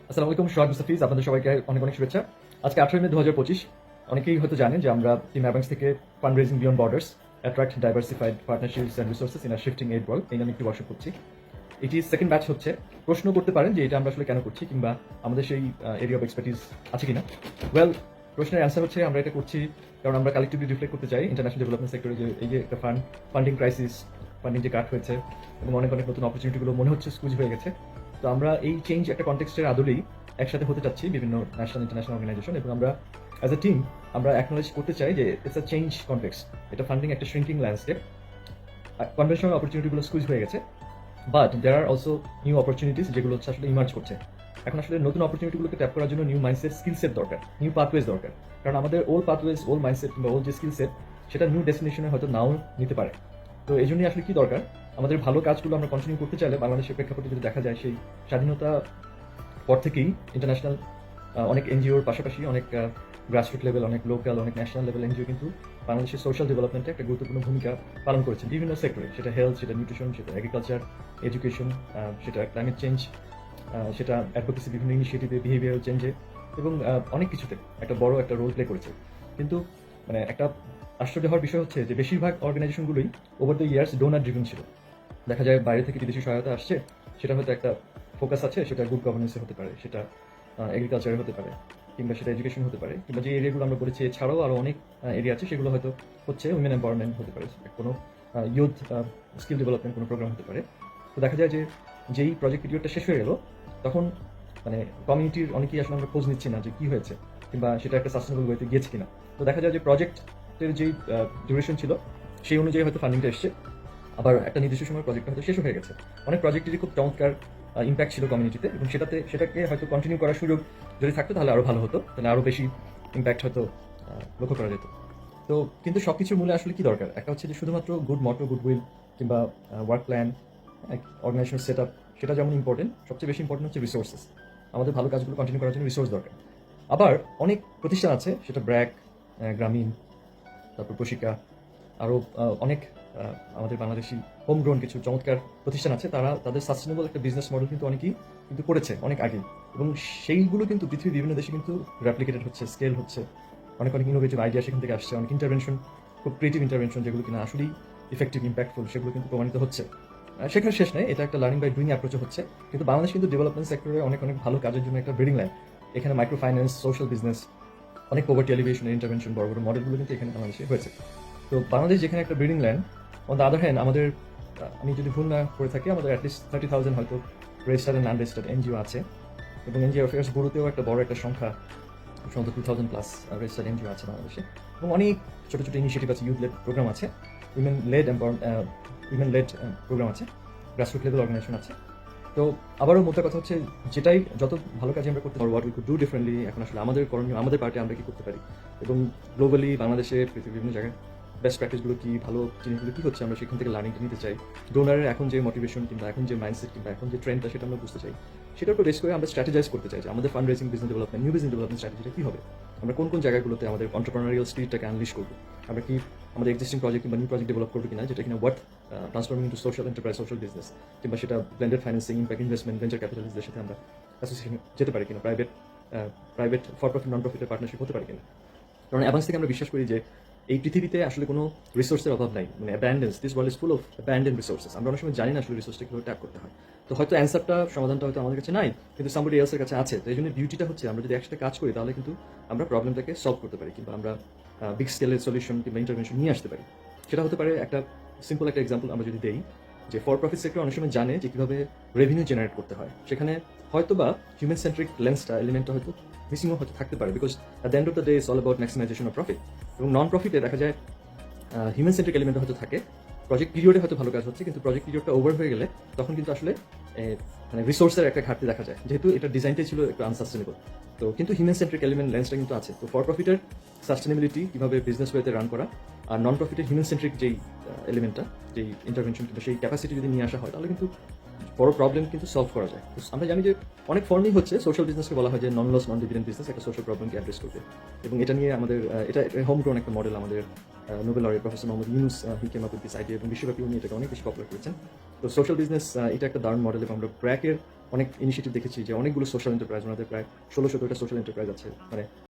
আসসালামু আলাইকুম, সোহাগ মুস্তাফিজ। আপনাদের সবাইকে অনেক অনেক শুভেচ্ছা। আজকে 18 মে 2025। অনেকেই হয়তো জানেন যে আমরা টিম অ্যাবাংস থেকে fund raising beyond borders attract diversified partnerships and resources in a shifting aid world এই নামে একটি ওয়ার্কশপ করছি। এটি সেকেন্ড ব্যাচ হচ্ছে। প্রশ্ন করতে পারেন যে এটা আমরা আসলে কেন করছি, কিংবা আমাদের সেই এরিয়া অফ এক্সপার্টিস আছে কিনা। ওয়েল, প্রশ্নের অ্যান্সার হচ্ছে আমরা এটা করছি কারণ আমরা কালেক্টিভলি রিফ্লেক্ট করতে চাই ইন্টারন্যাশনাল ডেভেলপমেন্ট সেক্টরে যে এই যে একটা ফান্ডিং ক্রাইসিস, ফান্ডিং যে কাট হয়েছে এবং অনেক অনেক নতুন অপরচুনিটিগুলো মনে হচ্ছে স্কুজ হয়ে গেছে। তো আমরা এই চেঞ্জ একটা কনটেক্সটের আদলেই একসাথে হতে চাচ্ছি বিভিন্ন ন্যাশনাল ইন্টারন্যাশনাল অর্গানাইজেশন, এবং আমরা অ্যাজ এ টিম আমরা অ্যাকনোলেজ করতে চাই যে ইটস আ চেঞ্জ কনটেক্সট। এটা ফান্ডিং একটা শ্রিঙ্কিং ল্যান্ডস্কেপ, কনভেনশনাল অপরচুনিটিগুলো স্কুইজ হয়ে গেছে, but there are also new opportunities যেগুলো হচ্ছে আসলে ইমার্জ করছে। এখন আসলে নতুন অপরচুনিটিগুলোকে ট্যাপ করার জন্য নিউ মাইন্ডসেট, স্কিল সেট দরকার, নিউ পাথওয়েজ দরকার। কারণ আমাদের ওল্ড পাথওয়েজ, ওল্ড মাইন্ডসেট কিংবা ওল্ড যে স্কিল সেট সেটা নিউ ডেস্টিনেশনে হয়তো নাও নিতে পারে। তো এই জন্যই আসলে কি দরকার, আমাদের ভালো কাজগুলো আমরা কন্টিনিউ করতে চাইলে বাংলাদেশের প্রেক্ষাপটে যদি দেখা যায়, সেই স্বাধীনতা পর থেকেই ইন্টারন্যাশনাল অনেক এনজিওর পাশাপাশি অনেক গ্রাসরুট লেভেল, অনেক লোকাল, অনেক ন্যাশনাল লেভেল এনজিও কিন্তু বাংলাদেশের সোশ্যাল ডেভেলপমেন্টে একটা গুরুত্বপূর্ণ ভূমিকা পালন করেছে বিভিন্ন সেক্টরে। সেটা হেলথ, সেটা নিউট্রিশন, সেটা এগ্রিকালচার, এডুকেশন, সেটা ক্লাইমেট চেঞ্জ, সেটা অ্যাডভোকেসি, বিভিন্ন ইনিশিয়েটিভে, বিহেভিয়ারাল চেঞ্জে, এবং অনেক কিছুতে একটা বড় একটা রোল প্লে করেছে। কিন্তু মানে একটা আশ্চর্য হওয়ার বিষয় হচ্ছে যে বেশিরভাগ অর্গানাইজেশনগুলোই over the years donor driven ছিল। দেখা যায় বাইরে থেকে বিদেশি সহায়তা আসছে, সেটা হয়তো একটা ফোকাস আছে, সেটা গুড গভর্নেন্সে হতে পারে, সেটা এগ্রিকালচারে হতে পারে, কিংবা সেটা এডুকেশন হতে পারে, কিংবা যে এরিয়াগুলো আমরা বলেছি এছাড়াও আরও অনেক এরিয়া আছে, সেগুলো হয়তো হচ্ছে উইমেন এম্পাওয়ারমেন্ট হতে পারে, কোনো ইউথ স্কিল ডেভেলপমেন্ট কোনো প্রোগ্রাম হতে পারে। তো দেখা যায় যে যেই প্রজেক্ট পিরিয়ডটা শেষ হয়ে গেল, তখন মানে কমিউনিটির অনেকেই আসলে আমরা খোঁজ নিচ্ছি না যে কী হয়েছে, কিংবা সেটা একটা সাস্টেনেবল ওয়েতে গিয়েছে কিনা। তো দেখা যায় যে প্রজেক্টের যেই ডিউরেশন ছিল সেই অনুযায়ী হয়তো ফান্ডিংটা এসছে, আবার একটা নির্দিষ্ট সময় প্রজেক্টটা হয়তো শেষ হয়ে গেছে। অনেক প্রজেক্টেরই খুব চমৎকার ইম্প্যাক্ট ছিল কমিউনিটিতে, এবং সেটাকে হয়তো কন্টিনিউ করার সুযোগ যদি থাকতো তাহলে আরও ভালো হতো, তাহলে আরও বেশি ইম্প্যাক্ট হয়তো লক্ষ্য করা যেত। তো কিন্তু সব কিছুর মূলে আসলে কি দরকার, একটা হচ্ছে যে শুধুমাত্র গুড মটো, গুড উইল, কিংবা work plan, organization set up, সেটা যেমন ইম্পর্টেন্ট, সবচেয়ে বেশি ইম্পর্টেন্ট হচ্ছে রিসোর্সেস। আমাদের ভালো কাজগুলো কন্টিনিউ করার জন্য রিসোর্স দরকার। আবার অনেক প্রতিষ্ঠান আছে, সেটা ব্র্যাক, গ্রামীণ, তারপর প্রশিকা, আরও অনেক আমাদের বাংলাদেশি হোমগ্রোন কিছু চমৎকার প্রতিষ্ঠান আছে, তারা তাদের সাস্টেনেবল একটা বিজনেস মডেল কিন্তু অনেকেই কিন্তু করেছে অনেক আগেই, এবং সেইগুলো কিন্তু পৃথিবীর বিভিন্ন দেশে কিন্তু রেপ্লিকেটেড হচ্ছে, স্কেল হচ্ছে, অনেক অনেক ইনোভেটিভ আইডিয়া সেখান থেকে আসছে, অনেক ইন্টারভেনশন, খুব ক্রিয়েটিভ ইন্টারভেনশন যেগুলো কিনা আসলেই ইফেক্টিভ, ইম্প্যাক্টফুল, সেগুলো কিন্তু প্রমাণিত হচ্ছে। সেখানে শেষ নেই, এটা একটা লার্নিং বাই ডুইং অ্যাপ্রোচও হচ্ছে। কিন্তু বাংলাদেশ কিন্তু ডেভেলপমেন্ট সেক্টরে অনেক অনেক ভালো কাজের জন্য একটা ব্রিডিং লাইন। এখানে মাইক্রো ফাইন্যান্স, সোশ্যাল বিজনেস, অনেক পভার্টি এলিভেশনের ইন্টারভেনশন, বড় বড় মডেলগুলো কিন্তু এখানে বাংলাদেশে হয়েছে। তো বাংলাদেশ যেখানে একটা breeding land, on the other hand আমাদের, আমি যদি ভুল না করে থাকি, আমাদের অ্যাটলিস্ট 30,000 হয়তো রেজিস্টার্ড অ্যান্ড আনরেজিস্টার্ড এনজিও আছে, এবং এনজিও অ্যাফেয়ার্স ব্যুরোতেও একটা বড় একটা সংখ্যা, সম্ভবত 2,000 প্লাস রেজিস্টার্ড এনজিও আছে বাংলাদেশে, এবং অনেক ছোটো ছোটো ইনিশিয়েটিভ আছে, ইউথ লেড প্রোগ্রাম আছে, উইমেন লেড প্রোগ্রাম আছে, গ্রাসরুট লেভেল অর্গানাইজেশন আছে। তো আবারও মোদ্দা কথা হচ্ছে, যেটাই যত ভালো কাজ আমরা করতে পারবো, what we could do differently, এখন আসলে আমাদের করণীয়, আমাদের পার্টে আমরা কি করতে পারি, এবং গ্লোবালি বাংলাদেশে পৃথিবীর বিভিন্ন জায়গায় বেস্ট প্র্যাকটিসগুলো কী, ভালো জিনিসগুলো কী হচ্ছে, আমরা সেখান থেকে লার্নিংটা নিতে চাই। ডোনারের এখন যে মোটিভেশন, কিংবা এখন যে মাইন্ডসেট, কিংবা এখন যে ট্রেন্ডটা, সেটা আমরা বুঝতে চাই। সেটার উপর বেস করে আমরা স্ট্র্যাটেজাইজ করতে চাই যে আমাদের fund raising, business development, new business development স্ট্র্যাটেজিটা কী হবে, আমরা কোন কোন জায়গাগুলোতে আমাদের এন্টারপ্রেনারিয়াল স্পিরিটটাকে আনলিশ করবো, আমরা কি আমাদের এক্সিস্টিং প্রজেক্ট কিংবা নিউ প্রজেক্ট ডেভেলপ করবো কিনা, যেটা কিনা worth transforming into social enterprise, social business, কিংবা সেটা blended financing, impact investment, venture ক্যাপিটালিস্টদের সাথে আমরা অ্যাসোসিয়েশন যেতে পারি কিনা, প্রাইভেট ফর প্রফিট, নন প্রফিটের পার্টনারশিপ হতে পারে কিনা। কারণ অ্যাভান্স থেকে আমরা বিশ্বাস করি যে এই পৃথিবীতে আসলে কোনো রিসোর্সের অভাব নাই, মানে abundance, this world is full of abundant resources. আমরা অনেক সময় জানি না আসলে রিসোর্সটা কীভাবে ট্যাপ করতে হয়। তো হয়তো অ্যান্সারটা, সমাধানটা হয়তো আমাদের কাছে নাই, কিন্তু সামবডি এলসের কাছে আছে। তো এই জন্য বিউটিটা হচ্ছে আমরা যদি একসাথে কাজ করি, তাহলে কিন্তু আমরা প্রবলেমটাকে সলভ করতে পারি, কিংবা আমরা বিগ স্কেলের সলিউশন কিংবা ইন্টারভেনশন নিয়ে আসতে পারি। সেটা হতে পারে একটা সিম্পল একটা এক্সাম্পল আমরা যদি দেই, যে ফর প্রফিট সেক্টর অনেক সময় জানে যে কীভাবে রেভিনিউ জেনারেট করতে হয়, সেখানে হয়তো বা হিউম্যান সেন্ট্রিক লেন্সটা, এলিমেন্টটা হয়তো মিসিংও হয়তো থাকতে পারে, because at the end of the day is all about maximisation of profit. এবং নন প্রফিটে দেখা যায় হিউম্যান সেন্ট্রিক এলিমেন্ট হয়তো থাকে, প্রজেক্ট পিরিয়ডে হয়তো ভালো কাজ হচ্ছে, কিন্তু প্রজেক্ট পিরিয়ডটা ওভার হয়ে গেলে তখন কিন্তু আসলে মানে রিসোর্সের একটা ঘাটতি দেখা যায়, যেহেতু এটা ডিজাইনটাই ছিল একটু আনসাস্টেনেবল। তো কিন্তু হিউম্যান সেন্ট্রিক এলিমেন্ট লেন্সটা কিন্তু আছে। তো ফর প্রফিটের সাস্টেনেবিলিটি, কীভাবে বিজনেস ওয়েতে রান করা, আর নন প্রফিটের হিউম্যান সেন্ট্রিক যেই এলিমেন্টটা, যেই ইন্টারভেনশন কিংবা সেই ক্যাপাসিটি যদি নিয়ে আসা হয়, তাহলে কিন্তু বড় প্রবলেম কিন্তু সলভ করা যায়। আমরা জানি যে অনেক ফর্মই হচ্ছে সোশ্যাল বিজনেসকে বলা হয় যে নন লস নন ডিভিডেন্ড বিজনেস, একটা সোশ্যাল প্রবলেমকে অ্যাড্রেস করবে, এবং এটা নিয়ে আমাদের এটা হোম গ্রোন একটা মডেল। আমাদের Nobel laureate professor Mohammad Yunus he came up with this idea, এবং বিশ্বব্যাপী উনি এটাকে অনেক বেশি পপুলার করেছেন। তো সোশ্যাল বিজনেস এটা একটা দারুণ মডেল, এবং আমরা ব্র্যাকের অনেক ইনিশিয়েটিভ দেখেছি যে অনেকগুলো সোশ্যাল এন্টারপ্রাইজ, ওনাদের প্রায় 16-17টা সোশ্যাল এন্টারপ্রাইজ আছে, মানে